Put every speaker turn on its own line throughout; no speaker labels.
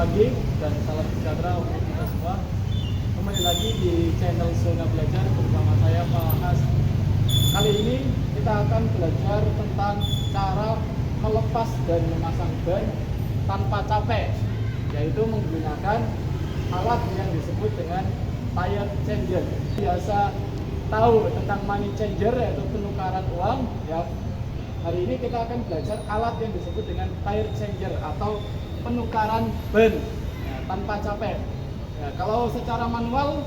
pagi dan salam sejahtera untuk kita semua. Kembali lagi di channel Zona Belajar bersama saya Pak Has. Kali ini kita akan belajar tentang cara melepas dan memasang ban tanpa capek, yaitu menggunakan alat yang disebut dengan tire changer. Biasa tahu tentang money changer, yaitu penukaran uang ya. Hari ini kita akan belajar alat yang disebut dengan tire changer atau penukaran ban ya, tanpa capek. Ya, kalau secara manual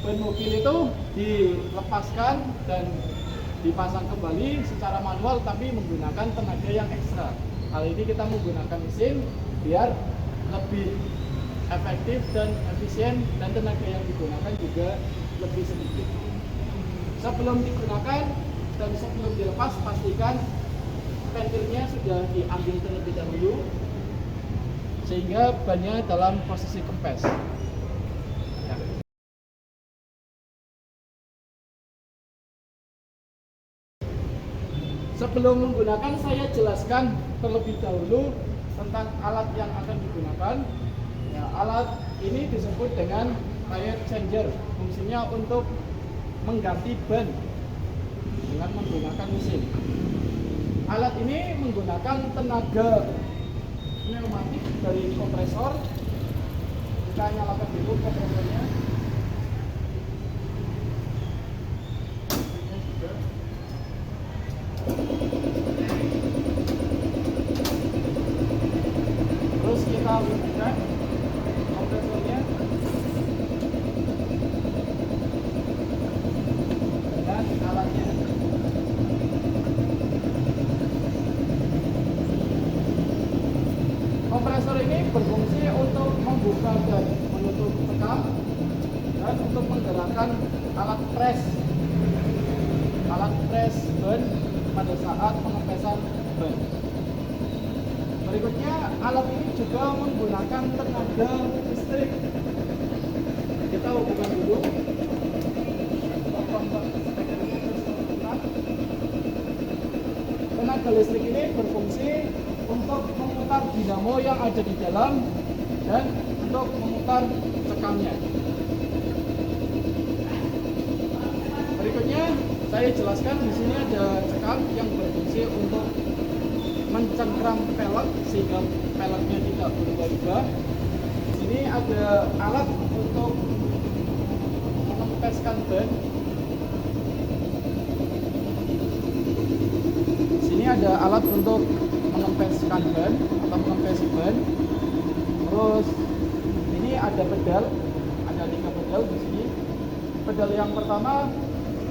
ban mobil itu dilepaskan dan dipasang kembali secara manual, tapi menggunakan tenaga yang ekstra. Kali ini kita menggunakan mesin biar lebih efektif dan efisien, dan tenaga yang digunakan juga lebih sedikit. Sebelum digunakan dan sebelum dilepas, pastikan pentilnya sudah diambil terlebih dahulu sehingga bannya dalam posisi kempes ya. Sebelum menggunakan, saya jelaskan terlebih dahulu tentang alat yang akan digunakan ya. Alat ini disebut dengan tire changer. Fungsinya untuk mengganti ban dengan menggunakan mesin. Alat ini menggunakan tenaga pneumatik dari kompresor. Kita nyalakan dulu kompresornya. Terus kita hidupkan kompresornya dengan alatnya. Kompresor ini berfungsi untuk membuka dan menutup sekam dan untuk menggerakkan alat pres ban pada saat pengempesan ban. Berikutnya, alat ini juga menggunakan tenaga listrik. Kita hubungkan dulu. Tenaga listrik ini berfungsi untuk memutar dinamo yang ada di dalam dan untuk memutar cekamnya. Berikutnya saya jelaskan, di sini ada cekam yang berfungsi untuk mencengkram pelek sehingga peleknya tidak berubah-ubah. Di sini ada alat untuk mengempeskan ban. Di sini ada alat untuk mengempeskan ban atau mengempesi ban. Terus ini ada pedal, ada 3 pedal di sini. Pedal yang pertama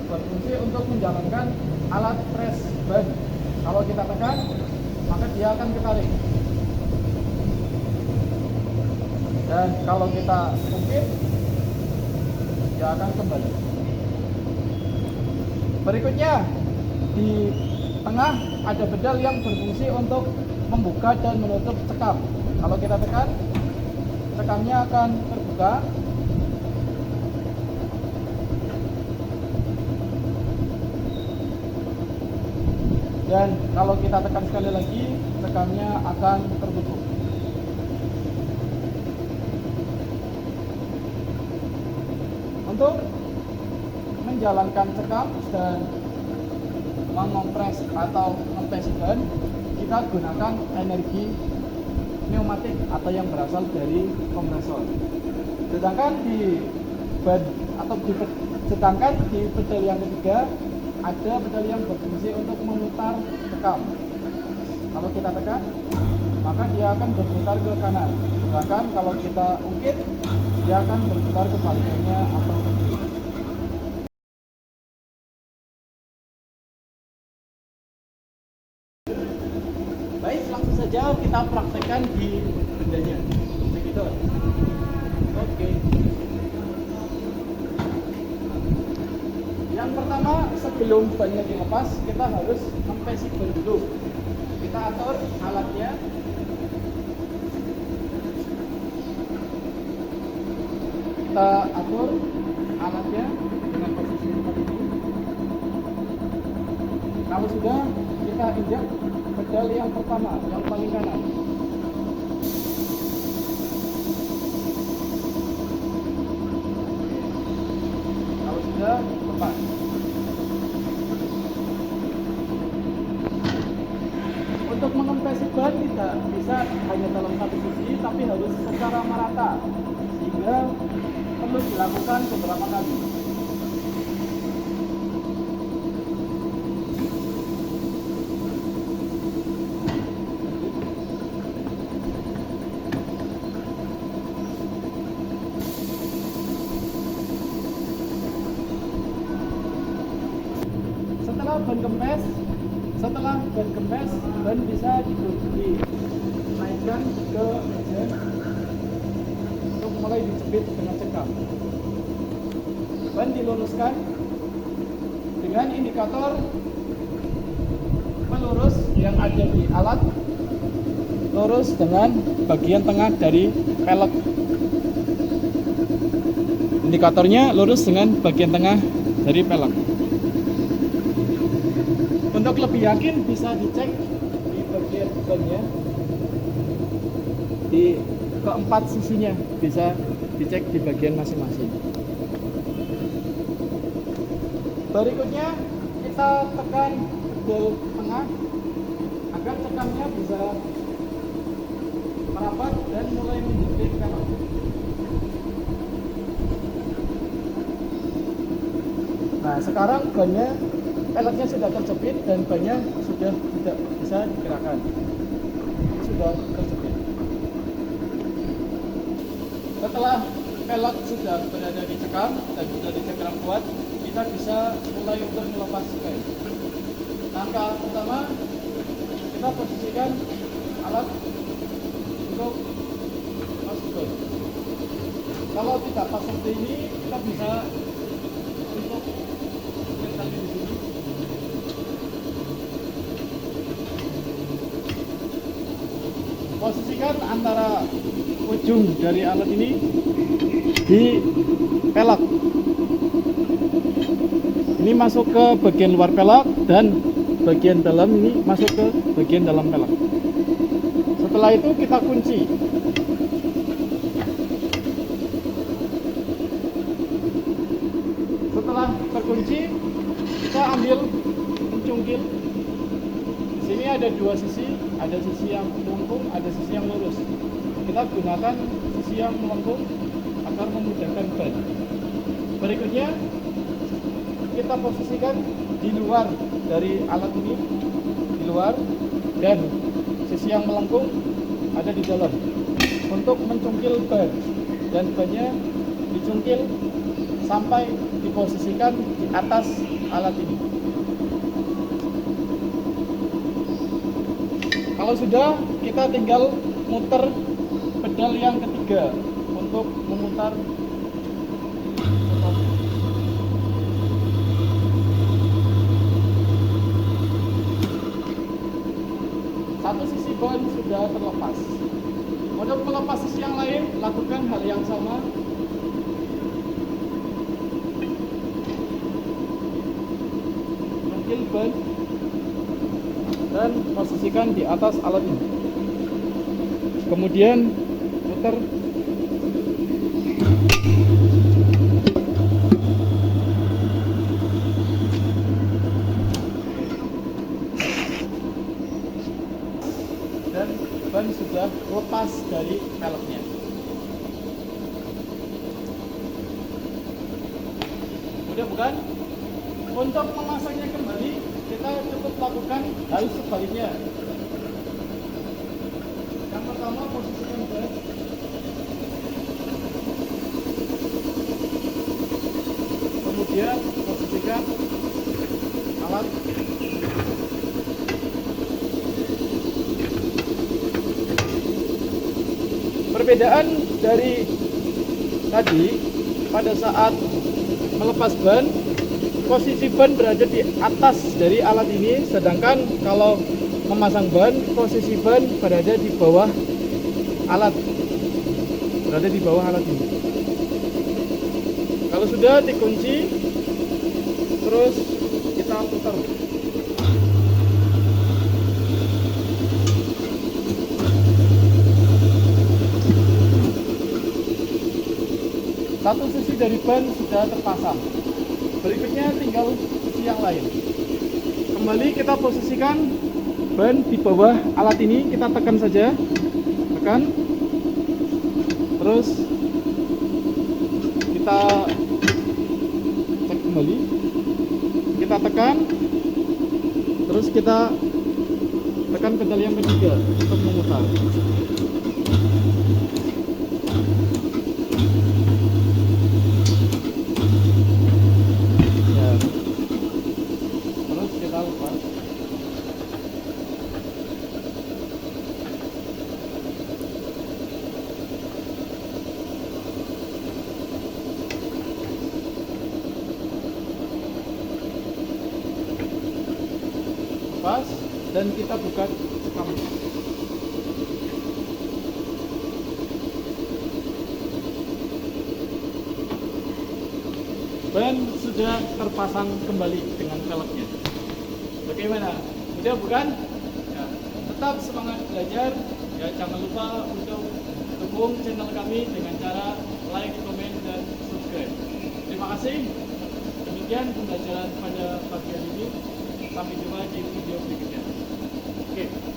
berfungsi untuk menjalankan alat pres ban. Kalau kita tekan, maka dia akan ketarik. Dan kalau kita ungkit, dia akan kembali. Berikutnya, di tengah ada pedal yang berfungsi untuk membuka dan menutup cekam. Kalau kita tekan, cekamnya akan terbuka. Dan kalau kita tekan sekali lagi, cekamnya akan tertutup. Untuk menjalankan cekam dan mengompres atau mengempes ban, kita gunakan energi pneumatik atau yang berasal dari kompresor. Sedangkan di pedal yang ketiga ada pedal yang berfungsi untuk memutar cekam. Kalau kita tekan, maka dia akan berputar ke kanan. Sedangkan kalau kita ungkit, dia akan berputar kebalikannya atau ke kiri. Baik, langsung saja kita praktekkan di bendanya. Begitu. Oke. Yang pertama, sebelum bannya dilepas, kita harus mengempesi ban dulu. Kita atur alatnya. Kita atur alatnya dengan posisi seperti ini. Kalau sudah, kita injak pedal yang pertama, yang paling kanan. bisa hanya dalam satu sisi, tapi harus secara merata, sehingga perlu dilakukan beberapa kali. Setelah ban kempes, ban bisa dinaikkan ke meja untuk mulai dijepit dengan cekam. Ban diluruskan dengan indikator pelurus yang ada di alat, lurus dengan bagian tengah dari pelek. Indikatornya lurus dengan bagian tengah dari pelek. Untuk lebih yakin bisa dicek di bagian bannya, di keempat sisinya bisa dicek di bagian masing-masing. Berikutnya kita tekan pedal tengah agar cekamnya bisa merapat dan mulai menjepit pelek. Nah, sekarang bannya, peleknya sudah terjepit dan bannya sudah tidak bisa digerakkan. Sudah terjepit. Setelah pelek sudah berada di cekam dan sudah dicekam kuat, kita bisa mulai untuk melepas ban. Langkah pertama, kita posisikan alat untuk masuk ban. Kalau tidak pas seperti ini, kita bisa untuk tali di sini. Posisikan antara ujung dari alat ini di pelek. Ini masuk ke bagian luar pelek dan bagian dalam ini masuk ke bagian dalam pelek. Setelah itu kita kunci. Setelah terkunci, kita ambil mencungkil. Di sini ada dua sisi, ada sisi yang melengkung, ada sisi yang lurus. Kita gunakan sisi yang melengkung agar memudahkan ban. Berikutnya, kita posisikan di luar dari alat ini, di luar, dan sisi yang melengkung ada di dalam untuk mencungkil ban, dan bannya dicungkil sampai diposisikan di atas alat ini. Kalau sudah, kita tinggal muter pedal yang ketiga untuk memutar satu sisi ban sudah terlepas. Untuk melepas sisi yang lain, lakukan hal yang sama. Cungkil ban dan posisikan di atas alat ini. Kemudian putar. Dan ban sudah lepas dari peleknya. Mudah bukan? Untuk memasangnya kembali, kita cukup lakukan hal sebaliknya. Yang pertama, posisikan ban. Kemudian posisikan alat. Perbedaan dari tadi, pada saat melepas ban, posisi ban berada di atas dari alat ini, sedangkan kalau memasang ban, posisi ban berada di bawah alat, berada di bawah alat ini. Kalau sudah dikunci, terus kita putar. Satu sisi dari ban sudah terpasang. Berikutnya tinggal sisi yang lain. Kembali kita posisikan ban di bawah alat ini kita tekan saja, tekan, terus kita cek kembali, kita tekan, terus kita tekan pedal yang ketiga untuk memutar. Ya, terus kita lepas. Lepas dan kita buka kamera. Ban sudah terpasang kembali dengan velgnya. Bagaimana? Mudah bukan? Ya, tetap semangat belajar. Ya, jangan lupa untuk dukung channel kami dengan cara like, komen, dan subscribe. Terima kasih. Demikian pembelajaran pada pagi hari ini. Sampai jumpa di video berikutnya. Oke.